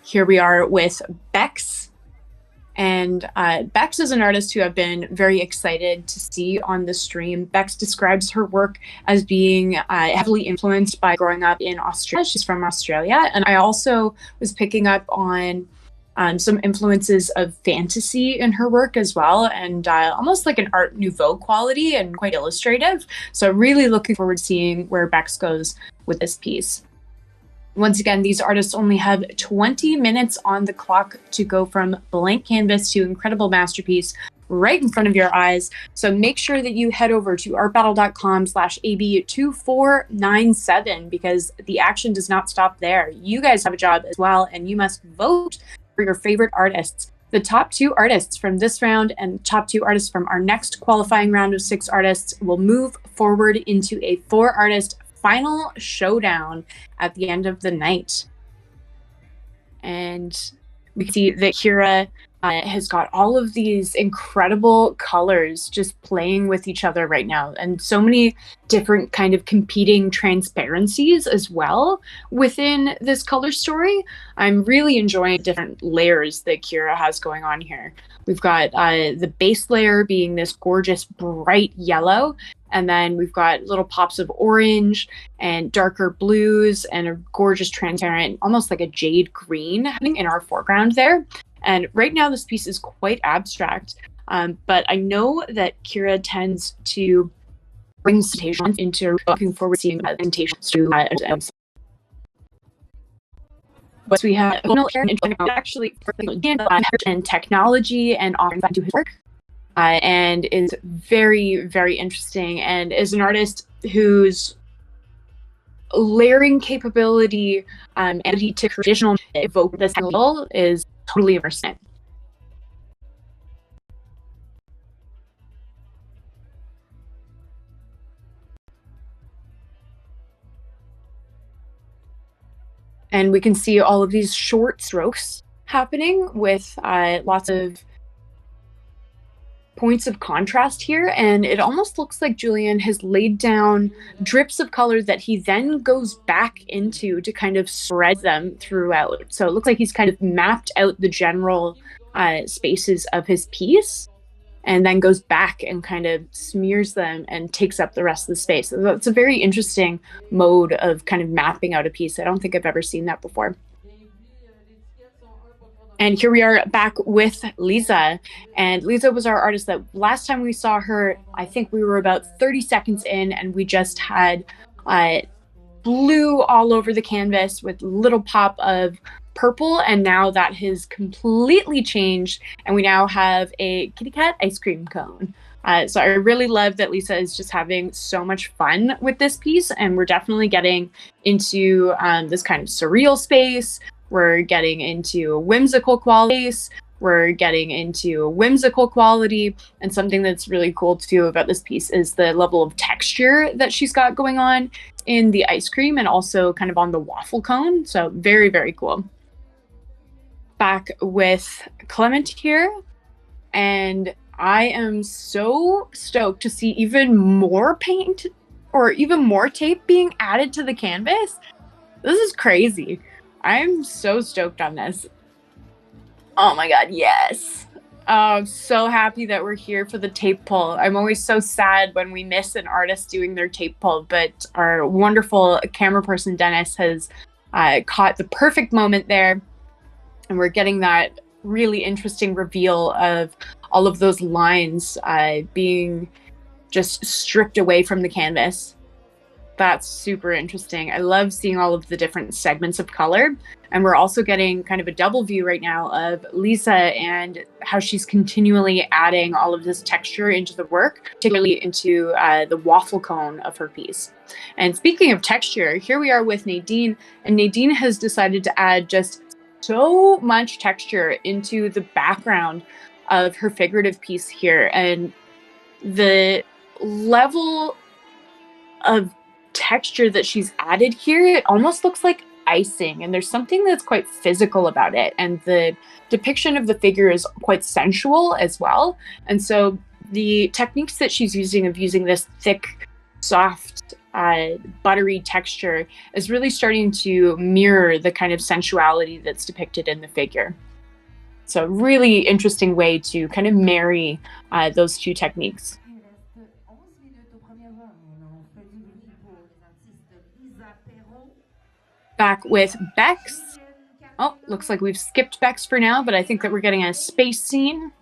here we are with Bex. And Bex is an artist who I've been very excited to see on the stream. Bex describes her work as being heavily influenced by growing up in Australia. She's from Australia. And I also was picking up on some influences of fantasy in her work as well, and almost like an Art Nouveau quality and quite illustrative. So really looking forward to seeing where Bex goes with this piece. Once again, these artists only have 20 minutes on the clock to go from blank canvas to incredible masterpiece right in front of your eyes. So make sure that you head over to artbattle.com/AB2497 because the action does not stop there. You guys have a job as well, and you must vote for your favorite artists. The top 2 artists from this round and top 2 artists from our next qualifying round of 6 artists will move forward into a 4-artist final showdown at the end of the night. And we can see that Kira has got all of these incredible colors just playing with each other right now, and so many different kind of competing transparencies as well within this color story. I'm really enjoying different layers that Kira has going on here. We've got the base layer being this gorgeous bright yellow, and then we've got little pops of orange and darker blues and a gorgeous transparent, almost like a jade green happening in our foreground there. And right now this piece is quite abstract, but I know that Kira tends to bring citations into looking forward to seeing presentations to but we have actually and technology and offering to his work, and is very, very interesting, and is an artist whose layering capability and to traditional evoke this angle is totally immersive. And we can see all of these short strokes happening with lots of points of contrast here, and it almost looks like Julian has laid down drips of color that he then goes back into to kind of spread them throughout. So it looks like he's kind of mapped out the general spaces of his piece and then goes back and kind of smears them and takes up the rest of the space. So that's a very interesting mode of kind of mapping out a piece. I don't think I've ever seen that before. And here we are back with Lisa. And Lisa was our artist that last time we saw her, I think we were about 30 seconds in, and we just had blue all over the canvas with little pop of purple. And now that has completely changed. And we now have a kitty cat ice cream cone. So I really love that Lisa is just having so much fun with this piece. And we're definitely getting into this kind of surreal space. We're getting into whimsical qualities. We're getting into whimsical quality. And something that's really cool too about this piece is the level of texture that she's got going on in the ice cream and also kind of on the waffle cone. So very, very cool. Back with Clement here. And I am so stoked to see even more paint or even more tape being added to the canvas. This is crazy. I'm so stoked on this. Oh my god, yes. I'm so happy that we're here for the tape pull. I'm always so sad when we miss an artist doing their tape pull, but our wonderful camera person, Dennis, has caught the perfect moment there. And we're getting that really interesting reveal of all of those lines being just stripped away from the canvas. That's super interesting. I love seeing all of the different segments of color. And we're also getting kind of a double view right now of Lisa and how she's continually adding all of this texture into the work, particularly into the waffle cone of her piece. And speaking of texture, here we are with Nadine, and Nadine has decided to add just so much texture into the background of her figurative piece here. And the level of texture that she's added here, it almost looks like icing, and there's something that's quite physical about it, and the depiction of the figure is quite sensual as well. And so the techniques that she's using of using this thick, soft buttery texture is really starting to mirror the kind of sensuality that's depicted in the figure. So really interesting way to kind of marry those two techniques. Back with Bex. Oh, looks like we've skipped Bex for now, but I think that we're getting a space scene.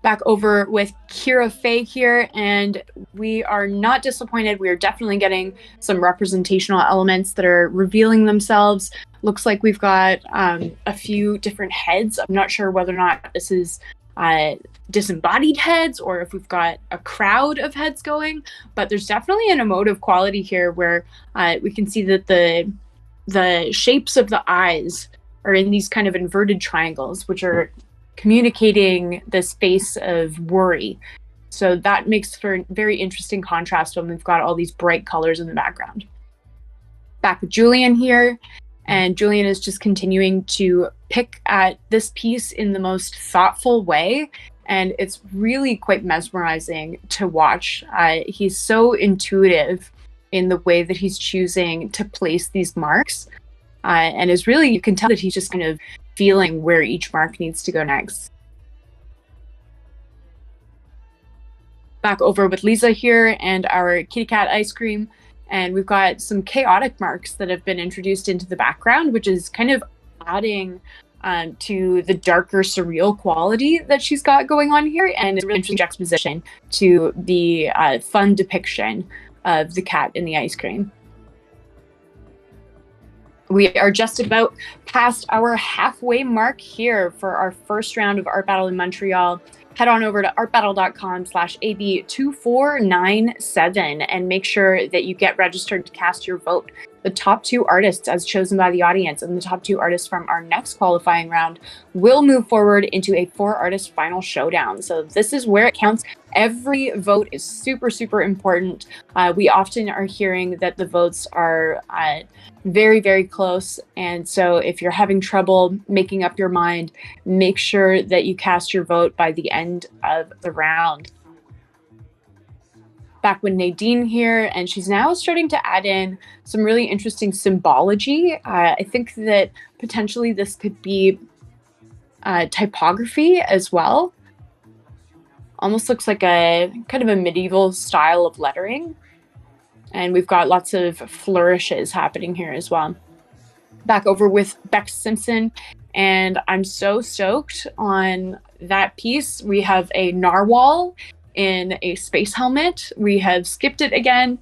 Back over with Kira Faye here, and we are not disappointed. We are definitely getting some representational elements that are revealing themselves. Looks like we've got a few different heads. I'm not sure whether or not this is disembodied heads or if we've got a crowd of heads going, but there's definitely an emotive quality here where we can see that the shapes of the eyes are in these kind of inverted triangles, which are communicating this face of worry. So that makes for a very interesting contrast when we've got all these bright colors in the background. Back with Julian here, and Julian is just continuing to pick at this piece in the most thoughtful way, and it's really quite mesmerizing to watch. He's so intuitive in the way that he's choosing to place these marks, and is really, you can tell that he's just kind of feeling where each mark needs to go next. Back over with Lisa here and our kitty cat ice cream. And we've got some chaotic marks that have been introduced into the background, which is kind of adding to the darker surreal quality that she's got going on here. And it's really interesting juxtaposition to the fun depiction of the cat in the ice cream. We are just about past our halfway mark here for our first round of Art Battle in Montreal. Head on over to artbattle.com/AB2497 and make sure that you get registered to cast your vote. The top 2 artists as chosen by the audience and the top 2 artists from our next qualifying round will move forward into a 4-artist final showdown. So this is where it counts. Every vote is super, super important. We often are hearing that the votes are very, very close. And so if you're having trouble making up your mind, make sure that you cast your vote by the end of the round. Back with Nadine here, and she's now starting to add in some really interesting symbology. I think that potentially this could be typography as well. Almost looks like a kind of a medieval style of lettering. And we've got lots of flourishes happening here as well. Back over with Bex Simpson, and I'm so stoked on that piece. We have a narwhal in a space helmet. We have skipped it again,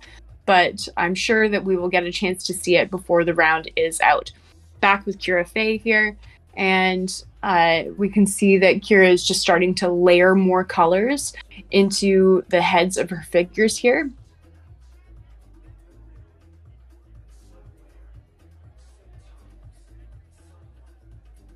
but I'm sure that we will get a chance to see it before the round is out. Back with Kira Faye here, and we can see that Kira is just starting to layer more colors into the heads of her figures here.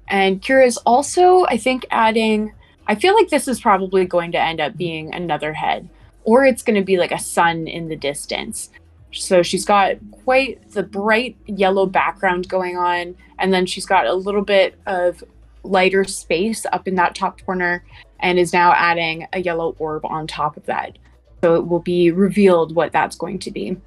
And Kira is also, I think, adding, I feel like this is probably going to end up being another head, or it's going to be like a sun in the distance. So she's got quite the bright yellow background going on, and then she's got a little bit of lighter space up in that top corner, and is now adding a yellow orb on top of that. So it will be revealed what that's going to be.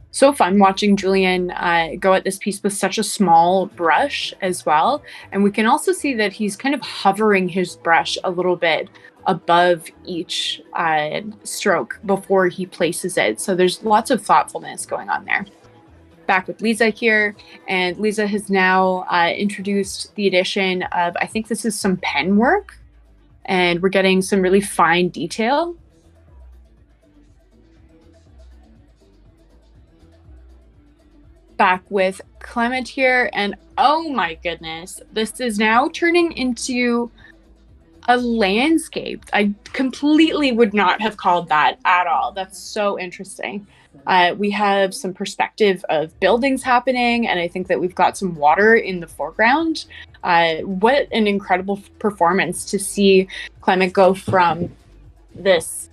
So fun watching Julian go at this piece with such a small brush as well. And we can also see that he's kind of hovering his brush a little bit above each stroke before he places it. So there's lots of thoughtfulness going on there. Back with Lisa here, and Lisa has now introduced the addition of, I think this is some pen work, and we're getting some really fine detail. Back with Clement here, and oh my goodness, this is now turning into a landscape. I completely would not have called that at all. That's so interesting. We have some perspective of buildings happening, and I think that we've got some water in the foreground. What an incredible performance to see Clement go from this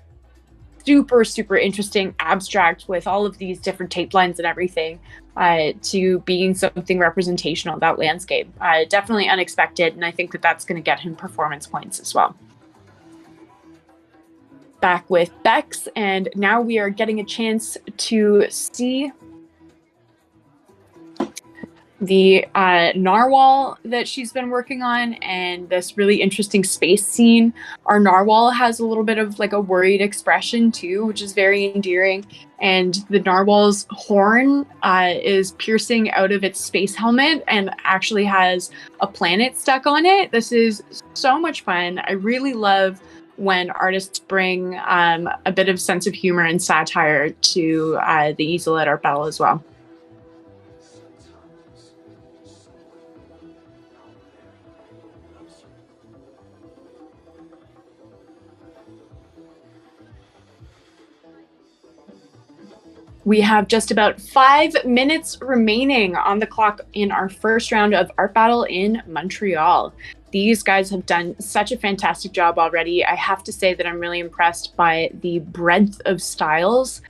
super, super interesting abstract with all of these different tape lines and everything to being something representational, that landscape. Definitely unexpected, and I think that that's going to get him performance points as well. back with Bex, and now we are getting a chance to see the narwhal that she's been working on, and this really interesting space scene. Our narwhal has a little bit of like a worried expression too, which is very endearing. And the narwhal's horn is piercing out of its space helmet and actually has a planet stuck on it. This is so much fun. I really love when artists bring a bit of sense of humor and satire to the easel at Art Battle as well. We have just about 5 minutes remaining on the clock in our first round of Art Battle in Montreal. These guys have done such a fantastic job already. I have to say that I'm really impressed by the breadth of styles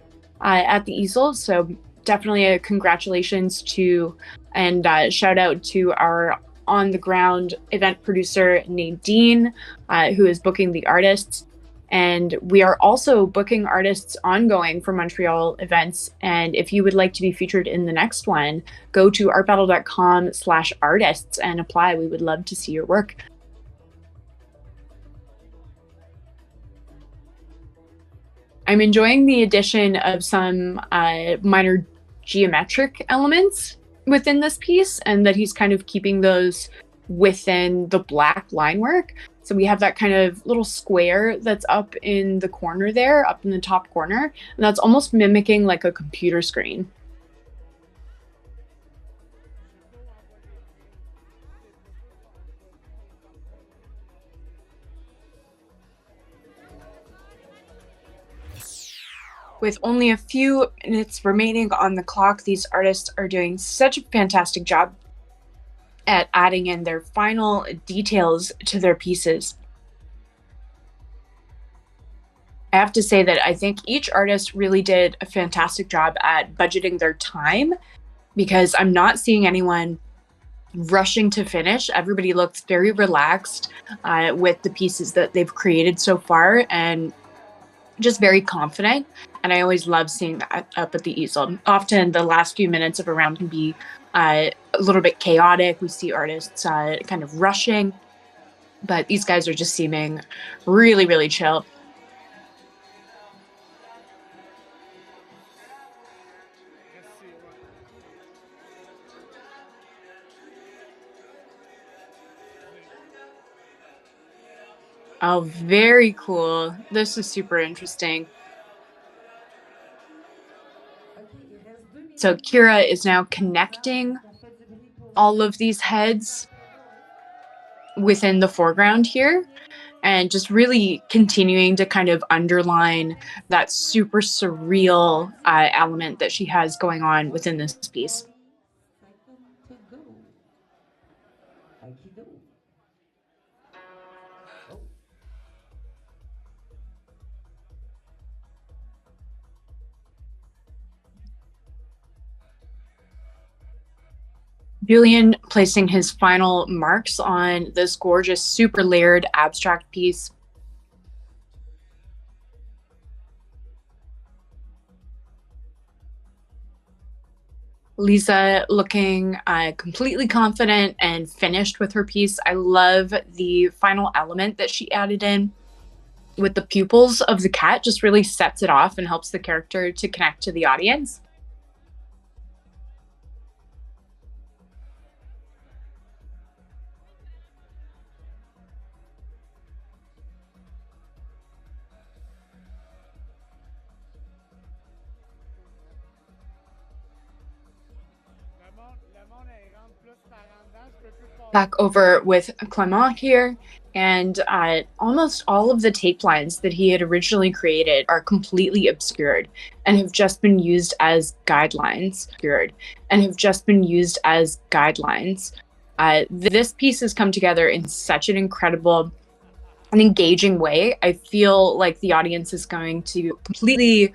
at the easel. So definitely a congratulations to and shout out to our on the ground event producer, Nadine, who is booking the artists. And we are also booking artists ongoing for Montreal events. And if you would like to be featured in the next one, go to artbattle.com/artists and apply. We would love to see your work. I'm enjoying the addition of some minor geometric elements within this piece, and that he's kind of keeping those within the black line work. So we have that kind of little square that's up in the corner there, up in the top corner, and that's almost mimicking like a computer screen. With only a few minutes remaining on the clock, these artists are doing such a fantastic job at adding in their final details to their pieces. I have to say that I think each artist really did a fantastic job at budgeting their time, because I'm not seeing anyone rushing to finish. Everybody looks very relaxed with the pieces that they've created so far, and just very confident. And I always love seeing that up at the easel. Often the last few minutes of a round can be a little bit chaotic. We see artists kind of rushing, but these guys are just seeming really, really chill. Oh, very cool. This is super interesting. So Kira is now connecting all of these heads within the foreground here, and just really continuing to kind of underline that super surreal element that she has going on within this piece. Julian placing his final marks on this gorgeous, super layered abstract piece. Lisa looking completely confident and finished with her piece. I love the final element that she added in with the pupils of the cat. Just really sets it off and helps the character to connect to the audience. Back over with Clément here, and almost all of the tape lines that he had originally created are completely obscured and have just been used as guidelines. This piece has come together in such an incredible and engaging way. I feel like the audience is going to completely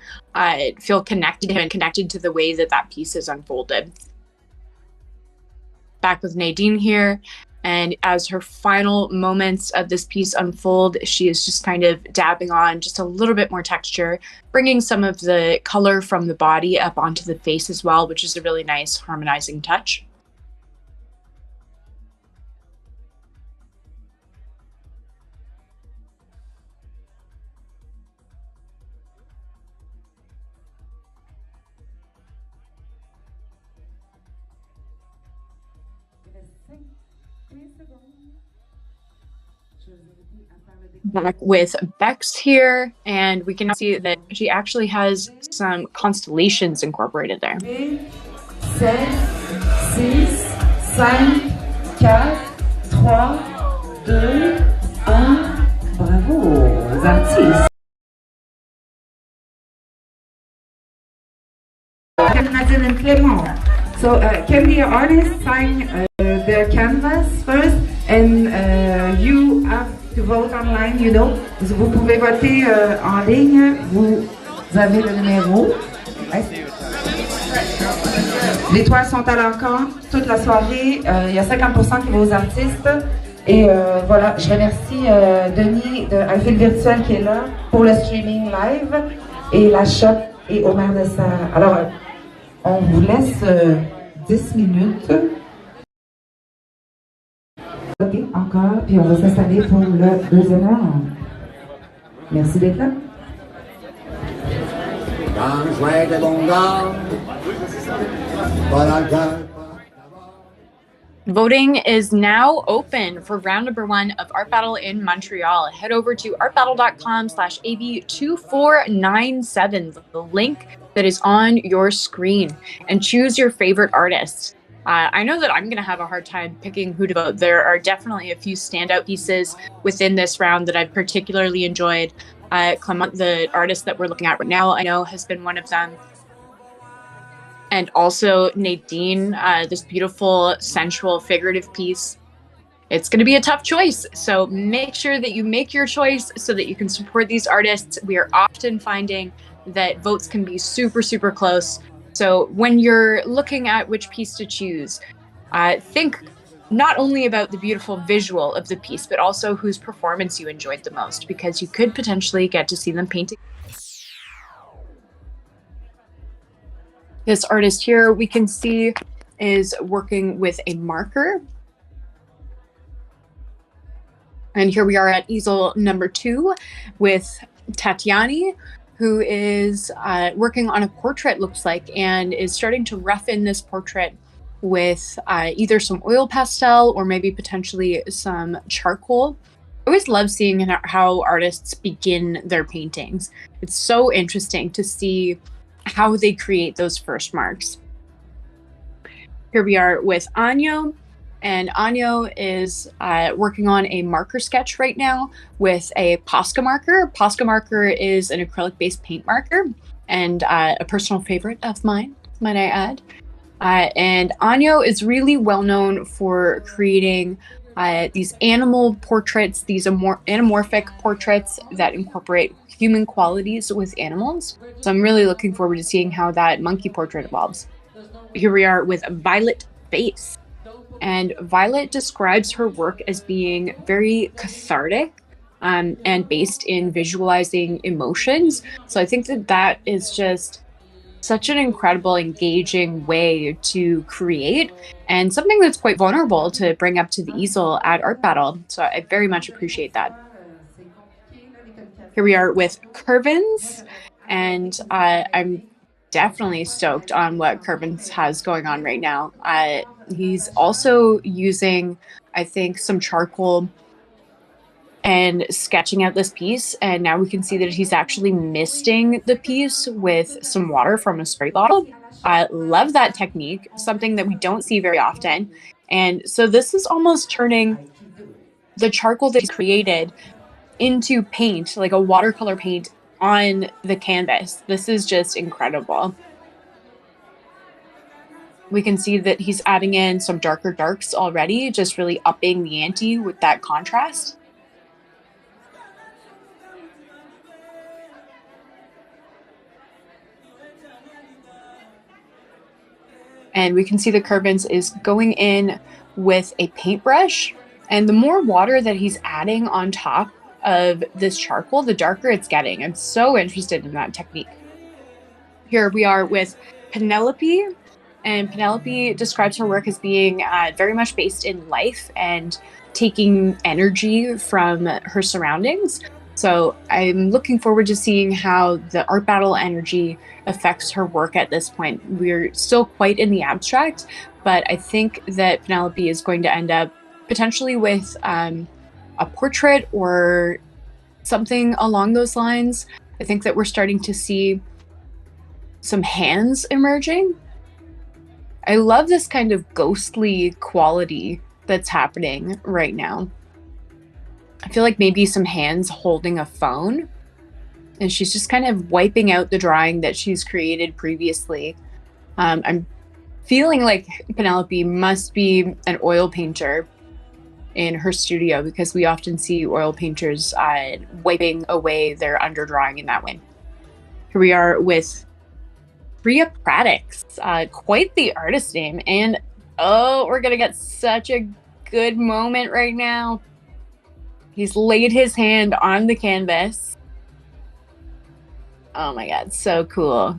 feel connected to the way that that piece is unfolded. Back with Nadine here, And as her final moments of this piece unfold, she is just kind of dabbing on just a little bit more texture, bringing some of the color from the body up onto the face as well, which is a really nice harmonizing touch. Back with Bex here, and we can see that she actually has some constellations incorporated there. 7, 6, 5, 4, 3, 2, 1. Bravo, artistes. Nadine and Clément. So can the artists sign their canvas first, and you have to vote online, you know. Vous pouvez voter en ligne, vous avez le numéro. Les toiles sont à l'encan toute la soirée, il y a 50% qui va aux artistes. Et voilà, je remercie Denis de Alphile Virtuel qui est là pour le streaming live, et la shop et Omer de Serre. Alors, on vous laisse 10 minutes. Encore, puis on va s'installer pour le deuxième round. Merci d'être là. Voting is now open for round number 1 of Art Battle in Montreal. Head over to artbattle.com/AB2497, the link that is on your screen, and choose your favorite artists. I know that I'm going to have a hard time picking who to vote. There are definitely a few standout pieces within this round that I've particularly enjoyed. Clement, the artist that we're looking at right now, I know has been one of them. And also Nadine, this beautiful, sensual, figurative piece. It's going to be a tough choice, so make sure that you make your choice so that you can support these artists. We are often finding that votes can be super, super close. So when you're looking at which piece to choose, think not only about the beautiful visual of the piece, but also whose performance you enjoyed the most, because you could potentially get to see them painting. This artist here, we can see, is working with a marker. And here we are at easel number 2 with Tatiani, who is working on a portrait, looks like, and is starting to rough in this portrait with either some oil pastel or maybe potentially some charcoal. I always love seeing how artists begin their paintings. It's so interesting to see how they create those first marks. Here we are with Anyo, and Anyo is working on a marker sketch right now with a Posca marker. Posca marker is an acrylic-based paint marker, and a personal favorite of mine, might I add. And Anyo is really well known for creating these animal portraits, these anamorphic portraits that incorporate human qualities with animals. So I'm really looking forward to seeing how that monkey portrait evolves. Here we are with Violet Face. And Violet describes her work as being very cathartic and based in visualizing emotions. So I think that that is just such an incredible, engaging way to create, and something that's quite vulnerable to bring up to the easel at Art Battle. So I very much appreciate that. Here we are with Curvins, and I'm definitely stoked on what Curvins has going on right now. He's also using, I think, some charcoal and sketching out this piece, and now we can see that he's actually misting the piece with some water from a spray bottle. I love that technique, something that we don't see very often. And so this is almost turning the charcoal that he's created into paint, like a watercolor paint on the canvas. This is just incredible. We can see that he's adding in some darker darks already, just really upping the ante with that contrast. And we can see that Curvins is going in with a paintbrush. And the more water that he's adding on top of this charcoal, the darker it's getting. I'm so interested in that technique. Here we are with Penelope. And Penelope describes her work as being very much based in life and taking energy from her surroundings. So I'm looking forward to seeing how the art battle energy affects her work at this point. We're still quite in the abstract, but I think that Penelope is going to end up potentially with a portrait or something along those lines. I think that we're starting to see some hands emerging. I love this kind of ghostly quality that's happening right now. I feel like maybe some hands holding a phone, and she's just kind of wiping out the drawing that she's created previously. I'm feeling like Penelope must be an oil painter in her studio, because we often see oil painters wiping away their underdrawing in that way. Here we are with Priya Pradix, quite the artist name. And oh, we're going to get such a good moment right now. He's laid his hand on the canvas. Oh my God, so cool.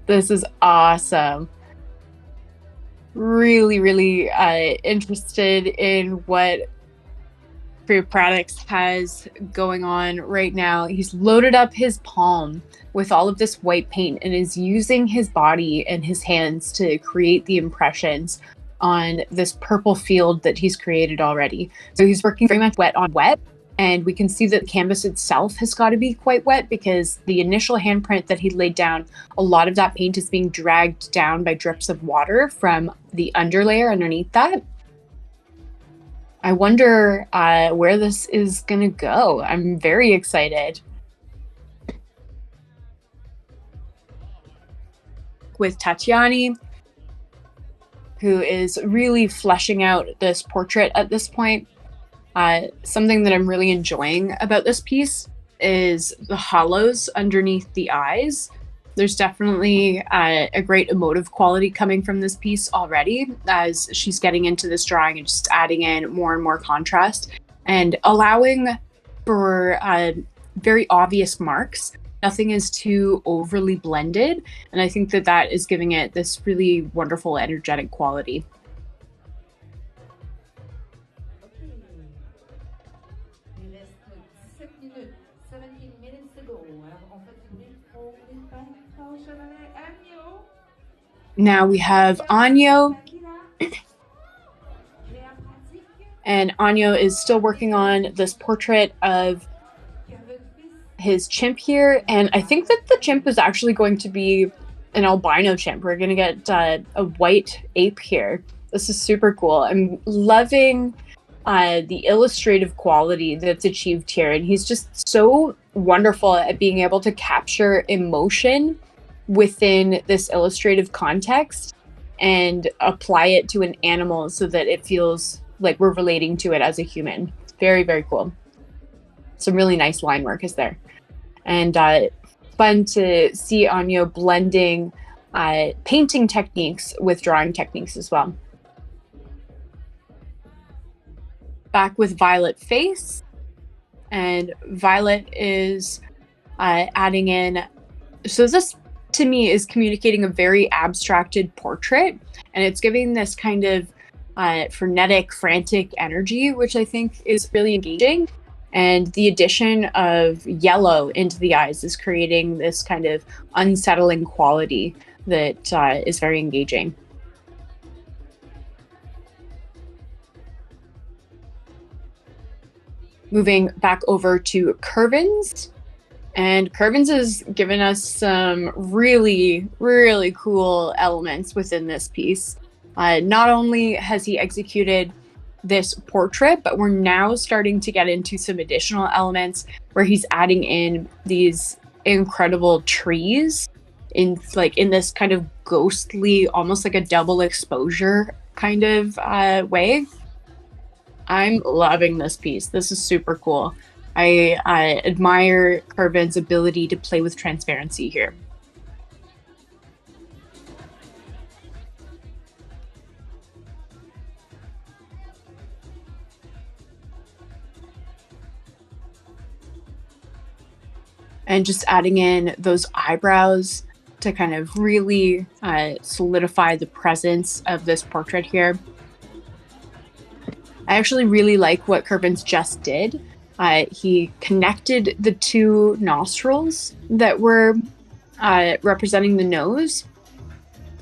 This is awesome. Really, really interested in what Priya Pradix has going on right now. He's loaded up his palm with all of this white paint and is using his body and his hands to create the impressions on this purple field that he's created already. So he's working very much wet on wet, and we can see that the canvas itself has got to be quite wet, because the initial handprint that he laid down, a lot of that paint is being dragged down by drips of water from the underlayer underneath that. I wonder where this is going to go. I'm very excited. With Tatiani, who is really fleshing out this portrait at this point. Something that I'm really enjoying about this piece is the hollows underneath the eyes. There's definitely a great emotive quality coming from this piece already, as she's getting into this drawing and just adding in more and more contrast and allowing for very obvious marks. Nothing is too overly blended, and I think that that is giving it this really wonderful energetic quality. Now we have Anyo, and Anyo is still working on this portrait of his chimp here, and I think that the chimp is actually going to be an albino chimp. We're going to get a white ape here. This is super cool. I'm loving the illustrative quality that's achieved here, and he's just so wonderful at being able to capture emotion within this illustrative context and apply it to an animal so that it feels like we're relating to it as a human. Very, very cool. Some really nice line work is there. And fun to see Anyo blending painting techniques with drawing techniques as well. Back with Violet Face, and Violet is adding in, so this to me is communicating a very abstracted portrait, and it's giving this kind of frenetic, frantic energy, which I think is really engaging. And the addition of yellow into the eyes is creating this kind of unsettling quality that is very engaging. Moving back over to Curvins. And Curvins has given us some really, really cool elements within this piece. Not only has he executed this portrait, but we're now starting to get into some additional elements where he's adding in these incredible trees in this kind of ghostly, almost like a double exposure kind of way. I'm loving this piece. This is super cool. I admire Curvin's ability to play with transparency here. and just adding in those eyebrows to kind of really solidify the presence of this portrait here. I actually really like what Kerbins just did. He connected the two nostrils that were representing the nose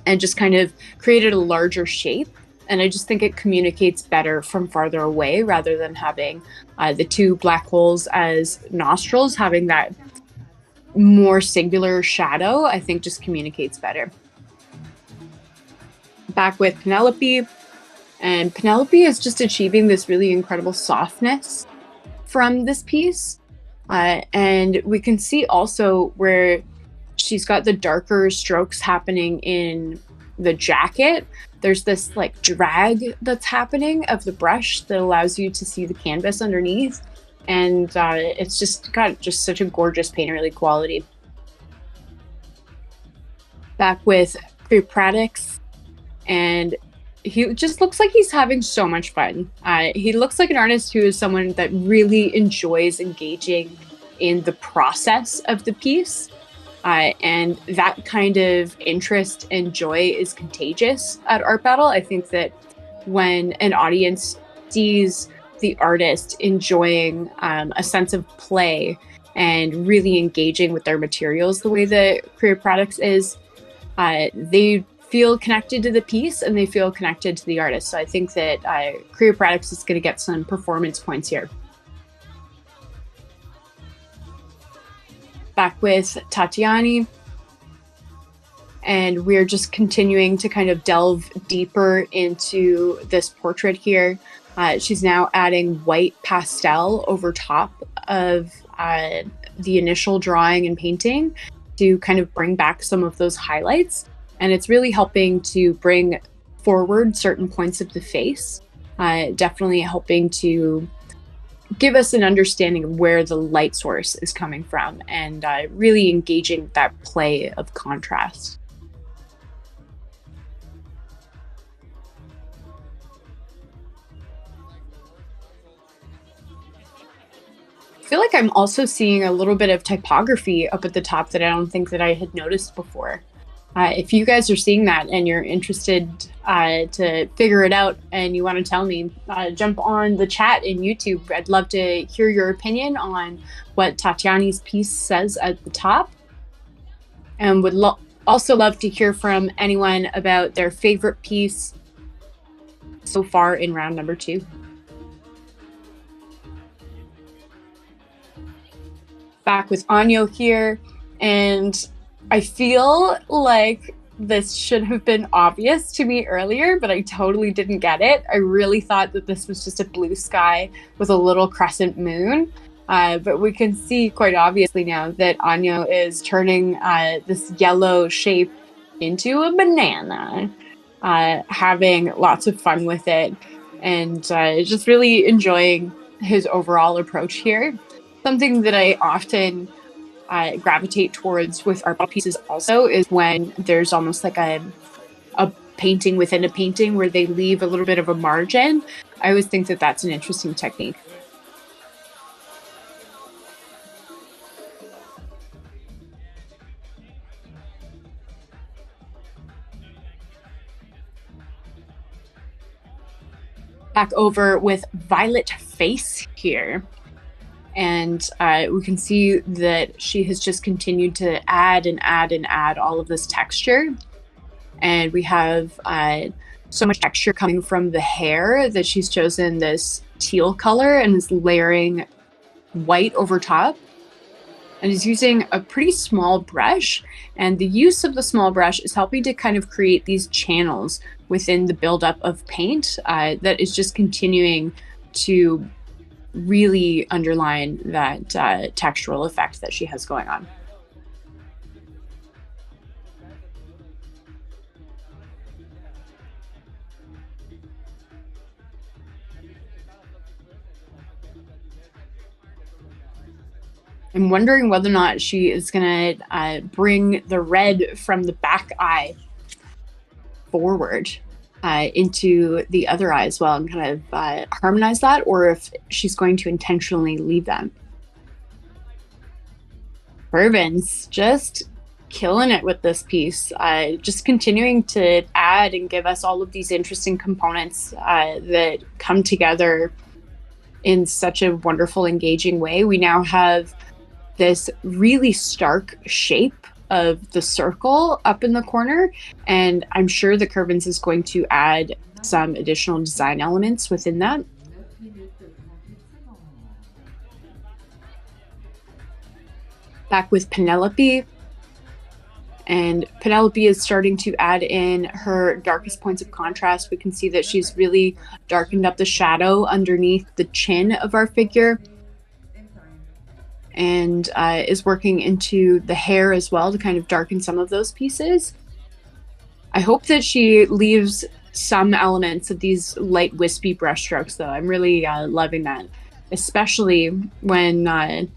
and just kind of created a larger shape. And I just think it communicates better from farther away rather than having the two black holes as nostrils. Having that more singular shadow, I think, just communicates better. Back with Penelope, and Penelope is just achieving this really incredible softness from this piece. And we can see also where she's got the darker strokes happening in the jacket. There's this like drag that's happening of the brush that allows you to see the canvas underneath. And it's just got just such a gorgeous painterly quality. Back with Pradix, and he just looks like he's having so much fun. He looks like an artist who is someone that really enjoys engaging in the process of the piece. And that kind of interest and joy is contagious at Art Battle. I think that when an audience sees the artist enjoying a sense of play and really engaging with their materials the way that Creative Products is, they feel connected to the piece and they feel connected to the artist. So I think that Creative Products is going to get some performance points here. Back with Tatiani, and we're just continuing to kind of delve deeper into this portrait here. She's now adding white pastel over top of the initial drawing and painting to kind of bring back some of those highlights. And it's really helping to bring forward certain points of the face, definitely helping to give us an understanding of where the light source is coming from, and really engaging that play of contrast. I feel like I'm also seeing a little bit of typography up at the top that I don't think that I had noticed before. If you guys are seeing that and you're interested to figure it out and you want to tell me, jump on the chat in YouTube. I'd love to hear your opinion on what Tatiani's piece says at the top. And would also love to hear from anyone about their favorite piece so far in round number 2. Back with Anyo here, and I feel like this should have been obvious to me earlier, but I totally didn't get it. I really thought that this was just a blue sky with a little crescent moon. But we can see quite obviously now that Anyo is turning this yellow shape into a banana, having lots of fun with it, and just really enjoying his overall approach here. Something that I often gravitate towards with art pieces also is when there's almost like a painting within a painting where they leave a little bit of a margin. I always think that that's an interesting technique. Back over with Violet Face here. And we can see that she has just continued to add and add and add all of this texture. And we have so much texture coming from the hair that she's chosen this teal color and is layering white over top. And is using a pretty small brush. And the use of the small brush is helping to kind of create these channels within the buildup of paint that is just continuing to really underline that textural effect that she has going on. I'm wondering whether or not she is going to bring the red from the back eye forward into the other eye as well and kind of harmonize that, or if she's going to intentionally leave them. Curvins just killing it with this piece, just continuing to add and give us all of these interesting components that come together in such a wonderful, engaging way. We now have this really stark shape of the circle up in the corner, and I'm sure the Curvins is going to add some additional design elements within that. Back with Penelope, and Penelope is starting to add in her darkest points of contrast. We can see that she's really darkened up the shadow underneath the chin of our figure, and is working into the hair as well to kind of darken some of those pieces. I hope that she leaves some elements of these light wispy brush strokes, though. I'm really loving that, especially when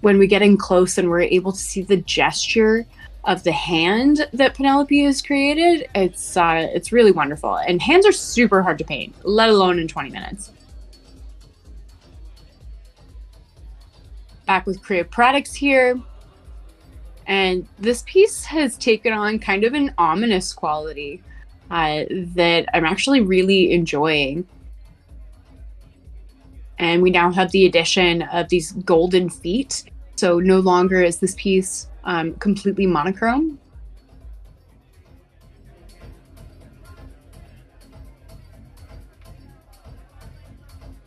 we get in close and we're able to see the gesture of the hand that Penelope has created. It's really wonderful. And hands are super hard to paint, let alone in 20 minutes. Back with Creative Products here. And this piece has taken on kind of an ominous quality that I'm actually really enjoying. And we now have the addition of these golden feet. So no longer is this piece completely monochrome.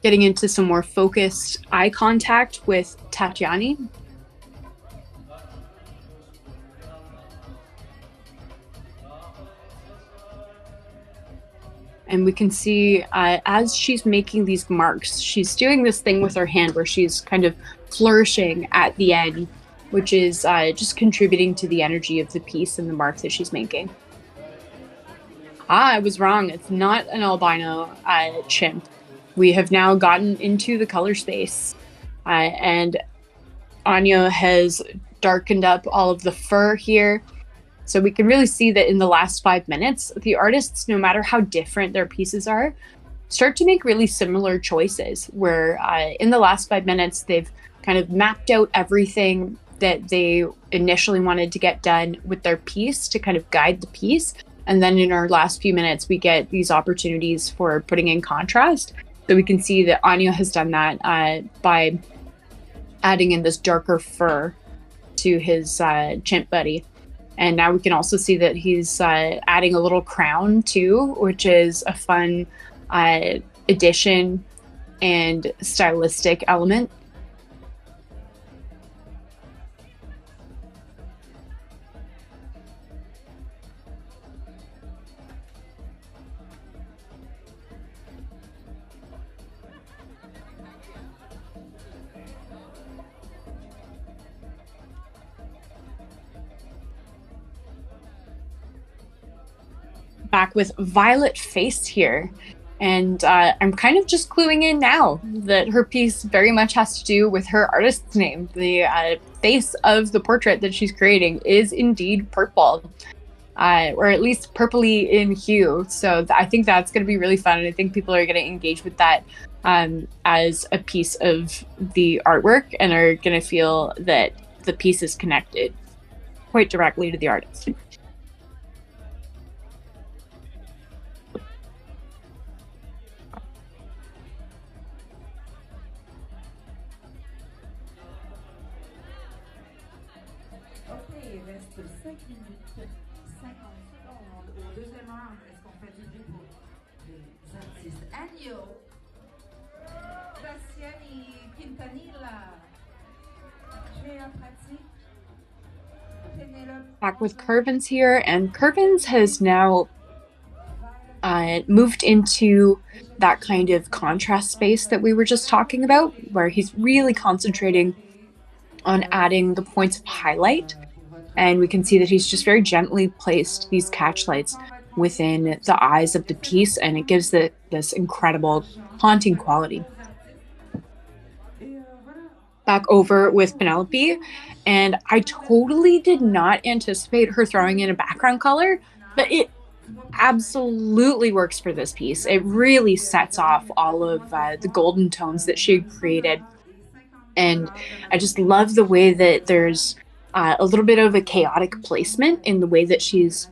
Getting into some more focused eye contact with Tatiani. And we can see as she's making these marks, she's doing this thing with her hand where she's kind of flourishing at the end, which is just contributing to the energy of the piece and the mark that she's making. I was wrong. It's not an albino chimp. We have now gotten into the color space, and Anya has darkened up all of the fur here. So we can really see that in the last 5 minutes, the artists, no matter how different their pieces are, start to make really similar choices, where in the last 5 minutes, they've kind of mapped out everything that they initially wanted to get done with their piece to kind of guide the piece. And then in our last few minutes, we get these opportunities for putting in contrast. So we can see that Anya has done that by adding in this darker fur to his chimp buddy. And now we can also see that he's adding a little crown too, which is a fun addition and stylistic element. Back with Violet Face here. And I'm kind of just cluing in now that her piece very much has to do with her artist's name. The face of the portrait that she's creating is indeed purple, or at least purpley in hue. So I think that's going to be really fun. And I think people are going to engage with that as a piece of the artwork and are going to feel that the piece is connected quite directly to the artist. Back with Curvins here, and Curvins has now moved into that kind of contrast space that we were just talking about, where he's really concentrating on adding the points of highlight. And we can see that he's just very gently placed these catch lights within the eyes of the piece, and it gives this incredible haunting quality. Back over with Penelope, and I totally did not anticipate her throwing in a background color, but it absolutely works for this piece. It really sets off all of the golden tones that she created. And I just love the way that there's a little bit of a chaotic placement in the way that she's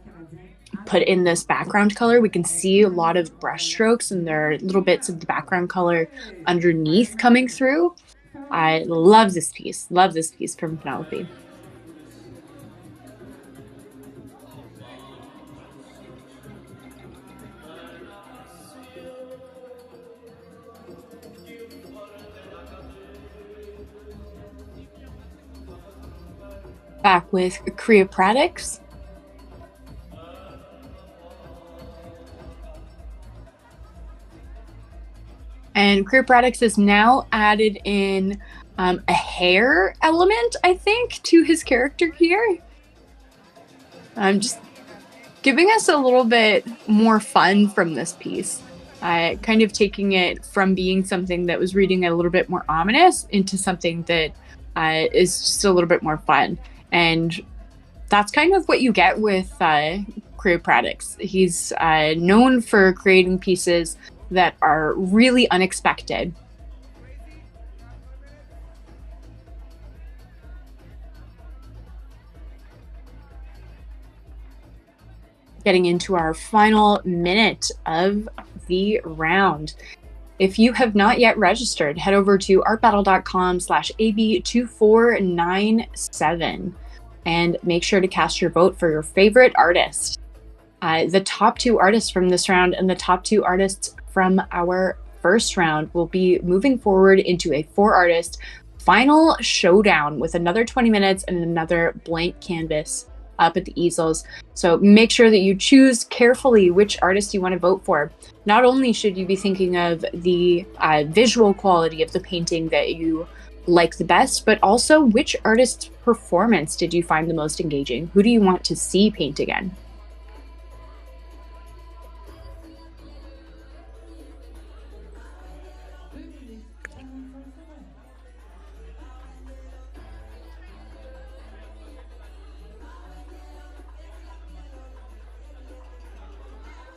put in this background color. We can see a lot of brush strokes and there are little bits of the background color underneath coming through. I love this piece from Penelope. Back with Creopratics. And Creopratics is now added in a hair element, I think, to his character here. Just giving us a little bit more fun from this piece. Kind of taking it from being something that was reading a little bit more ominous into something that is just a little bit more fun. And that's kind of what you get with Creopratics. He's known for creating pieces that are really unexpected. Getting into our final minute of the round. If you have not yet registered, head over to artbattle.com/AB2497 and make sure to cast your vote for your favorite artist. The top 2 artists from this round and the top 2 artists from our first round will be moving forward into a 4-artist final showdown with another 20 minutes and another blank canvas up at the easels. So make sure that you choose carefully which artist you want to vote for. Not only should you be thinking of the visual quality of the painting that you like the best, but also which artist's performance did you find the most engaging? Who do you want to see paint again?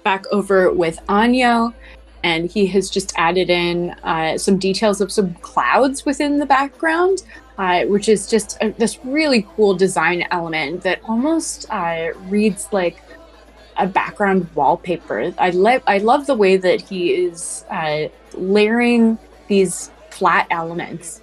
Back over with Anyo, and he has just added in some details of some clouds within the background, which is just this really cool design element that almost reads like a background wallpaper. I love the way that he is layering these flat elements